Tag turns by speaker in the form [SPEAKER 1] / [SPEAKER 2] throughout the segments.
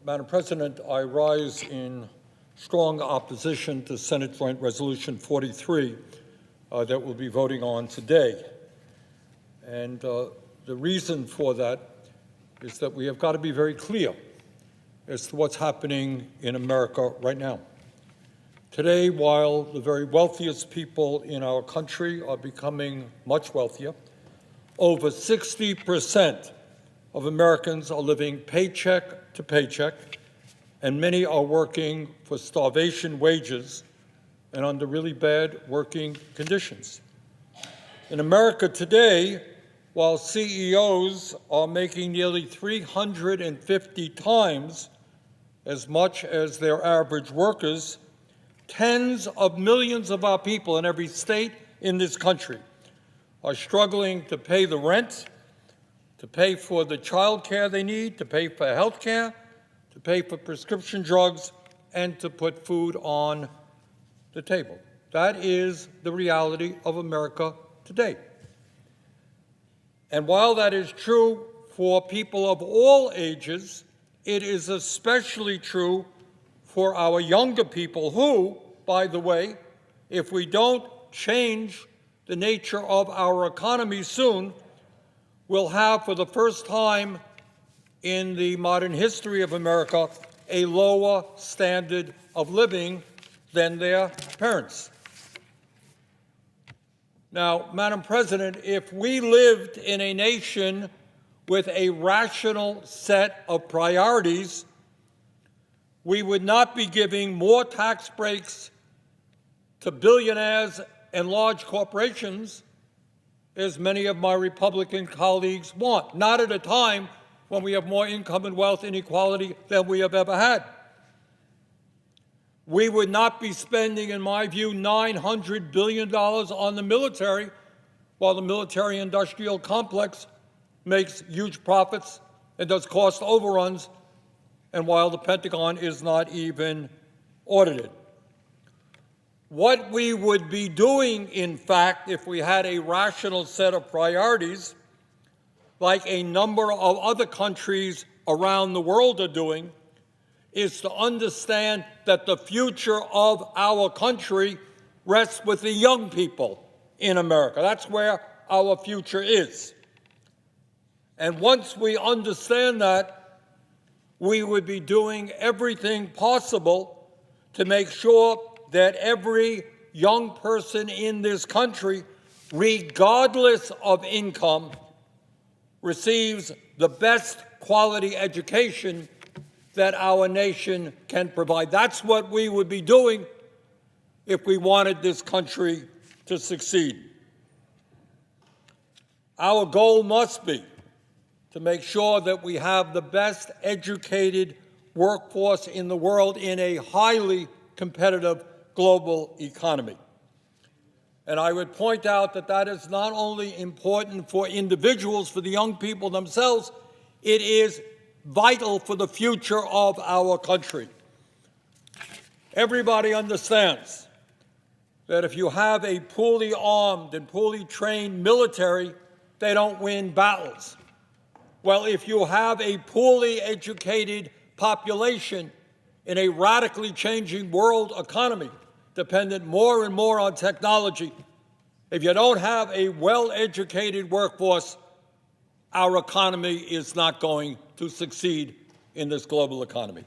[SPEAKER 1] Madam President, I rise in strong opposition to Senate Joint Resolution 43 that we'll be voting on today. And the reason for that is that we have got to be very clear as to what's happening in America right now. Today, while the very wealthiest people in our country are becoming much wealthier, over 60% of Americans are living paycheck to paycheck, and many are working for starvation wages and under really bad working conditions. In America today, while CEOs are making nearly 350 times as much as their average workers, tens of millions of our people in every state in this country are struggling to pay the rent, to pay for the child care they need, to pay for health care, to pay for prescription drugs, and to put food on the table. That is the reality of America today. And while that is true for people of all ages, it is especially true for our younger people who, by the way, if we don't change the nature of our economy soon, will have, for the first time in the modern history of America, a lower standard of living than their parents. Now, Madam President, if we lived in a nation with a rational set of priorities, we would not be giving more tax breaks to billionaires and large corporations as many of my Republican colleagues want, not at a time when we have more income and wealth inequality than we have ever had. We would not be spending, in my view, $900 billion on the military, while the military-industrial complex makes huge profits and does cost overruns, and while the Pentagon is not even audited. What we would be doing, in fact, if we had a rational set of priorities, like a number of other countries around the world are doing, is to understand that the future of our country rests with the young people in America. That's where our future is. And once we understand that, we would be doing everything possible to make sure that every young person in this country, regardless of income, receives the best quality education that our nation can provide. That's what we would be doing if we wanted this country to succeed. Our goal must be to make sure that we have the best educated workforce in the world in a highly competitive global economy. And I would point out that that is not only important for individuals, for the young people themselves, it is vital for the future of our country. Everybody understands that if you have a poorly armed and poorly trained military, they don't win battles. Well, if you have a poorly educated population in a radically changing world economy, dependent more and more on technology, if you don't have a well-educated workforce, our economy is not going to succeed in this global economy.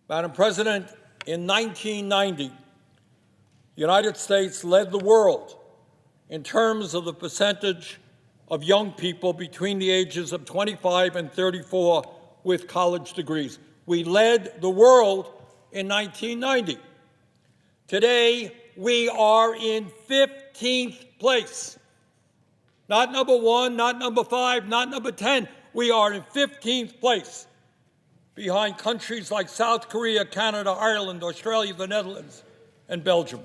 [SPEAKER 1] Madam President, in 1990, the United States led the world in terms of the percentage of young people between the ages of 25 and 34 with college degrees. We led the world in 1990. Today, we are in 15th place. Not number 1, not number 5, not number 10. We are in 15th place, behind countries like South Korea, Canada, Ireland, Australia, the Netherlands, and Belgium.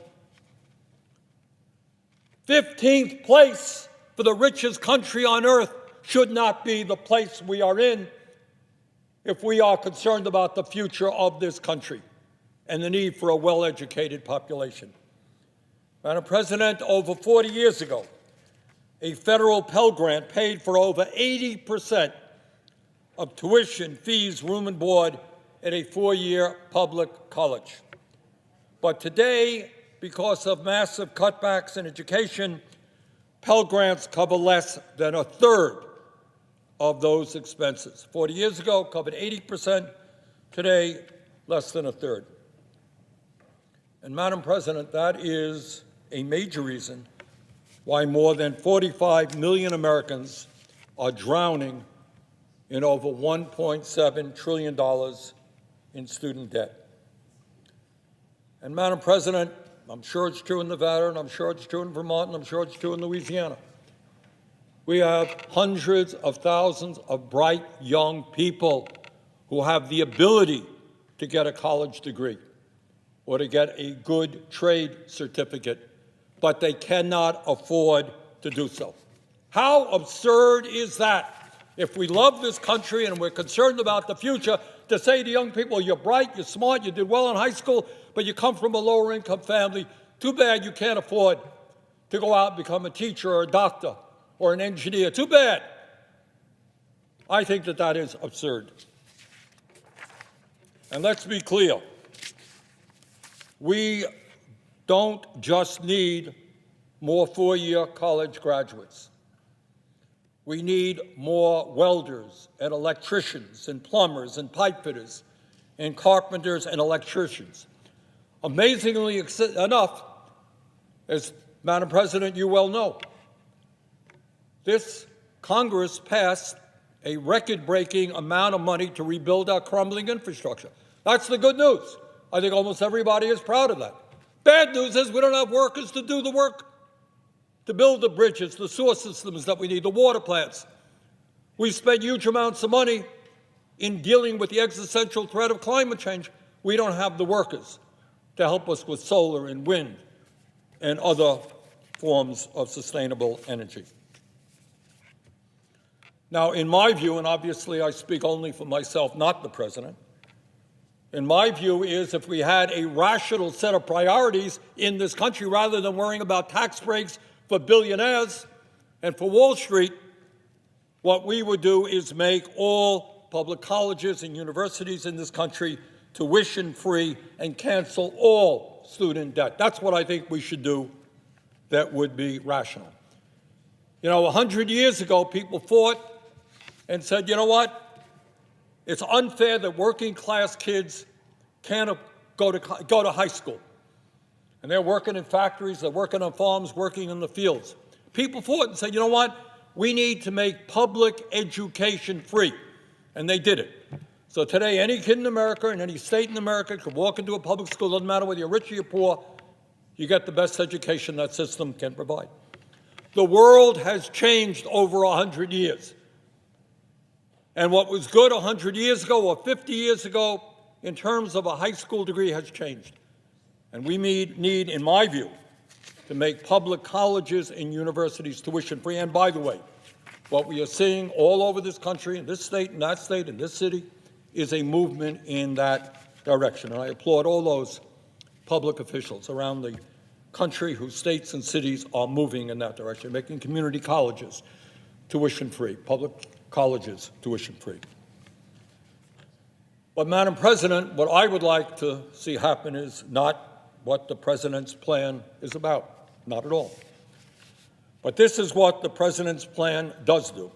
[SPEAKER 1] 15th place for the richest country on earth should not be the place we are in if we are concerned about the future of this country and the need for a well-educated population. Madam President, over 40 years ago, a federal Pell Grant paid for over 80% of tuition, fees, room and board at a four-year public college. But today, because of massive cutbacks in education, Pell Grants cover less than a third of those expenses. 40 years ago, covered 80%. Today, less than a third. And Madam President, that is a major reason why more than 45 million Americans are drowning in over $1.7 trillion in student debt. And Madam President, I'm sure it's true in Nevada, and I'm sure it's true in Vermont, and I'm sure it's true in Louisiana. We have hundreds of thousands of bright young people who have the ability to get a college degree or to get a good trade certificate, but they cannot afford to do so. How absurd is that? If we love this country and we're concerned about the future, to say to young people, you're bright, you're smart, you did well in high school, but you come from a lower income family, too bad you can't afford to go out and become a teacher or a doctor or an engineer. Too bad. I think that that is absurd. And let's be clear. We don't just need more four-year college graduates. We need more welders and electricians and plumbers and pipe fitters and carpenters and electricians. Amazingly enough, as Madam President, you well know, this Congress passed a record-breaking amount of money to rebuild our crumbling infrastructure. That's the good news. I think almost everybody is proud of that. Bad news is we don't have workers to do the work, to build the bridges, the sewer systems that we need, the water plants. We spend huge amounts of money in dealing with the existential threat of climate change. We don't have the workers to help us with solar and wind and other forms of sustainable energy. Now, in my view, and obviously I speak only for myself, not the President, in my view is if we had a rational set of priorities in this country rather than worrying about tax breaks for billionaires and for Wall Street, what we would do is make all public colleges and universities in this country tuition-free and cancel all student debt. That's what I think we should do that would be rational. You know, 100 years ago, people fought and said, you know what? It's unfair that working-class kids can't go to high school. And they're working in factories, they're working on farms, working in the fields. People fought and said, you know what? We need to make public education free. And they did it. So today, any kid in America, in any state in America, could walk into a public school. Doesn't matter whether you're rich or you're poor. You get the best education that system can provide. The world has changed over 100 years. And what was good 100 years ago or 50 years ago in terms of a high school degree has changed. And we need, in my view, to make public colleges and universities tuition-free. And by the way, what we are seeing all over this country, in this state, in that state, in this city, is a movement in that direction. And I applaud all those public officials around the country whose states and cities are moving in that direction, making community colleges tuition-free, public colleges tuition-free. But, Madam President, what I would like to see happen is not what the President's plan is about, not at all. But this is what the President's plan does do.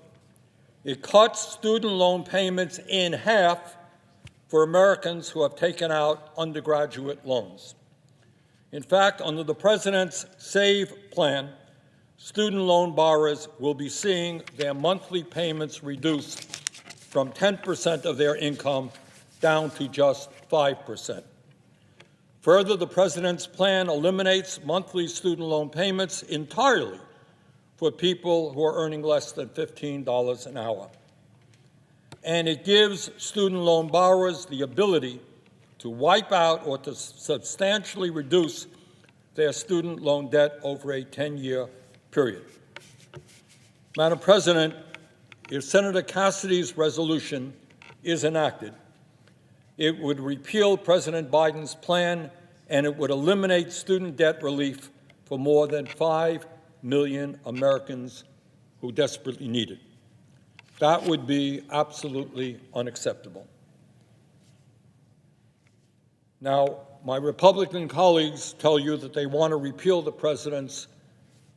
[SPEAKER 1] It cuts student loan payments in half for Americans who have taken out undergraduate loans. In fact, under the President's SAVE plan, student loan borrowers will be seeing their monthly payments reduced from 10% of their income down to just 5%. Further, the President's plan eliminates monthly student loan payments entirely for people who are earning less than $15 an hour. And it gives student loan borrowers the ability to wipe out or to substantially reduce their student loan debt over a 10-year period. Madam President, if Senator Cassidy's resolution is enacted, it would repeal President Biden's plan and it would eliminate student debt relief for more than 5 million Americans who desperately need it. That would be absolutely unacceptable. Now, my Republican colleagues tell you that they want to repeal the president's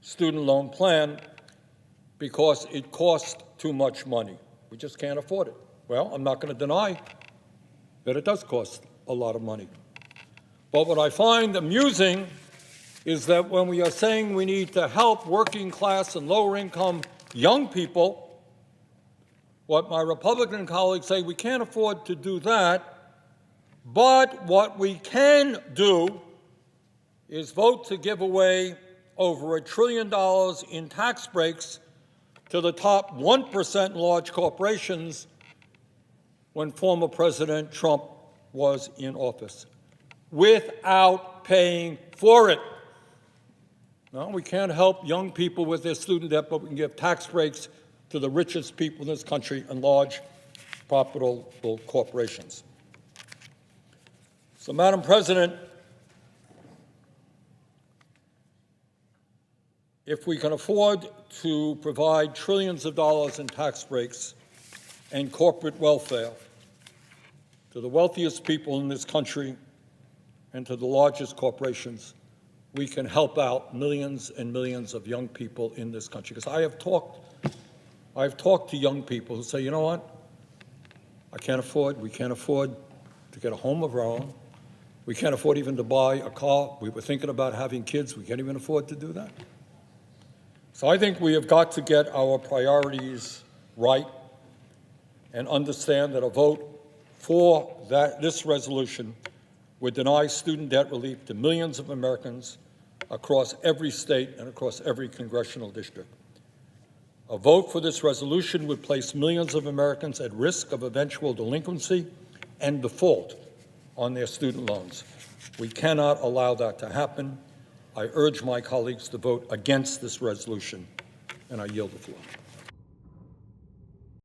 [SPEAKER 1] student loan plan because it costs too much money. We just can't afford it. Well, I'm not going to deny that it does cost a lot of money. But what I find amusing is that when we are saying we need to help working class and lower income young people, what my Republican colleagues say, we can't afford to do that, but what we can do is vote to give away over $1 trillion in tax breaks to the top 1% large corporations when former President Trump was in office, without paying for it. No, we can't help young people with their student debt, but we can give tax breaks to the richest people in this country and large profitable corporations. So, Madam President, if we can afford to provide trillions of dollars in tax breaks and corporate welfare to the wealthiest people in this country and to the largest corporations, we can help out millions and millions of young people in this country. Because I've talked to young people who say, you know what, we can't afford to get a home of our own. We can't afford even to buy a car. We were thinking about having kids. We can't even afford to do that. So I think we have got to get our priorities right and understand that a vote for this resolution would deny student debt relief to millions of Americans across every state and across every congressional district. A vote for this resolution would place millions of Americans at risk of eventual delinquency and default on their student loans. We cannot allow that to happen. I urge my colleagues to vote against this resolution, and I yield the floor.